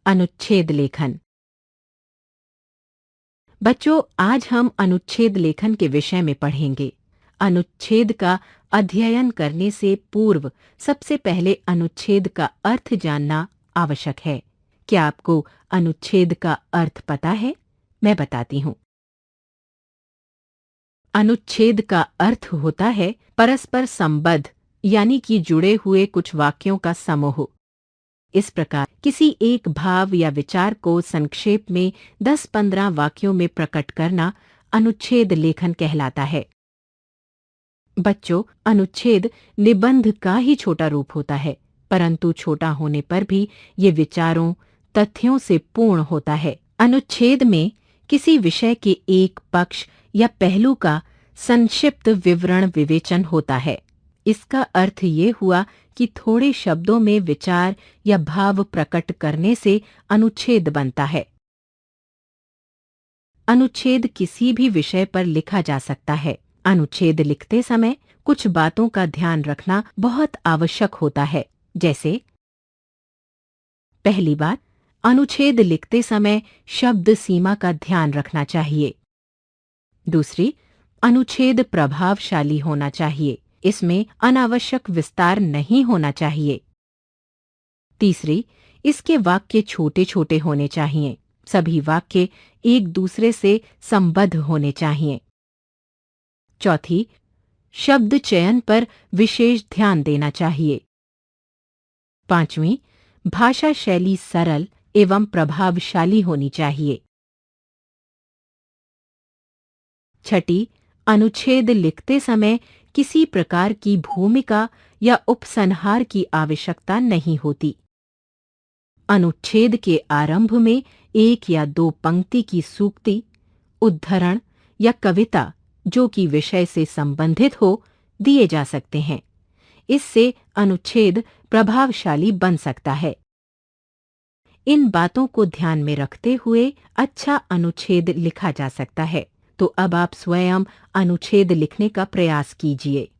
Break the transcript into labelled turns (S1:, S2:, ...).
S1: अनुच्छेद लेखन। बच्चों, आज हम अनुच्छेद लेखन के विषय में पढ़ेंगे। अनुच्छेद का अध्ययन करने से पूर्व सबसे पहले अनुच्छेद का अर्थ जानना आवश्यक है। क्या आपको अनुच्छेद का अर्थ पता है? मैं बताती हूँ। अनुच्छेद का अर्थ होता है परस्पर संबद्ध, यानी कि जुड़े हुए कुछ वाक्यों का समूह। इस प्रकार किसी एक भाव या विचार को संक्षेप में 10-15 वाक्यों में प्रकट करना अनुच्छेद लेखन कहलाता है। बच्चों, अनुच्छेद निबंध का ही छोटा रूप होता है, परंतु छोटा होने पर भी ये विचारों, तथ्यों से पूर्ण होता है। अनुच्छेद में किसी विषय के एक पक्ष या पहलू का संक्षिप्त विवरण विवेचन होता है। इसका अर्थ ये हुआ कि थोड़े शब्दों में विचार या भाव प्रकट करने से अनुच्छेद बनता है। अनुच्छेद किसी भी विषय पर लिखा जा सकता है। अनुच्छेद लिखते समय कुछ बातों का ध्यान रखना बहुत आवश्यक होता है। जैसे, पहली बात, अनुच्छेद लिखते समय शब्द सीमा का ध्यान रखना चाहिए। दूसरी, अनुच्छेद प्रभावशाली होना चाहिए। इसमें अनावश्यक विस्तार नहीं होना चाहिए। तीसरी, इसके वाक्य छोटे छोटे होने चाहिए। सभी वाक्य एक दूसरे से संबद्ध होने चाहिए। चौथी, शब्द चयन पर विशेष ध्यान देना चाहिए। पांचवी, भाषा शैली सरल एवं प्रभावशाली होनी चाहिए। छठी, अनुच्छेद लिखते समय किसी प्रकार की भूमिका या उपसंहार की आवश्यकता नहीं होती। अनुच्छेद के आरंभ में एक या दो पंक्ति की सूक्ति, उद्धरण या कविता जो कि विषय से संबंधित हो, दिए जा सकते हैं। इससे अनुच्छेद प्रभावशाली बन सकता है। इन बातों को ध्यान में रखते हुए अच्छा अनुच्छेद लिखा जा सकता है। तो अब आप स्वयं अनुच्छेद लिखने का प्रयास कीजिए।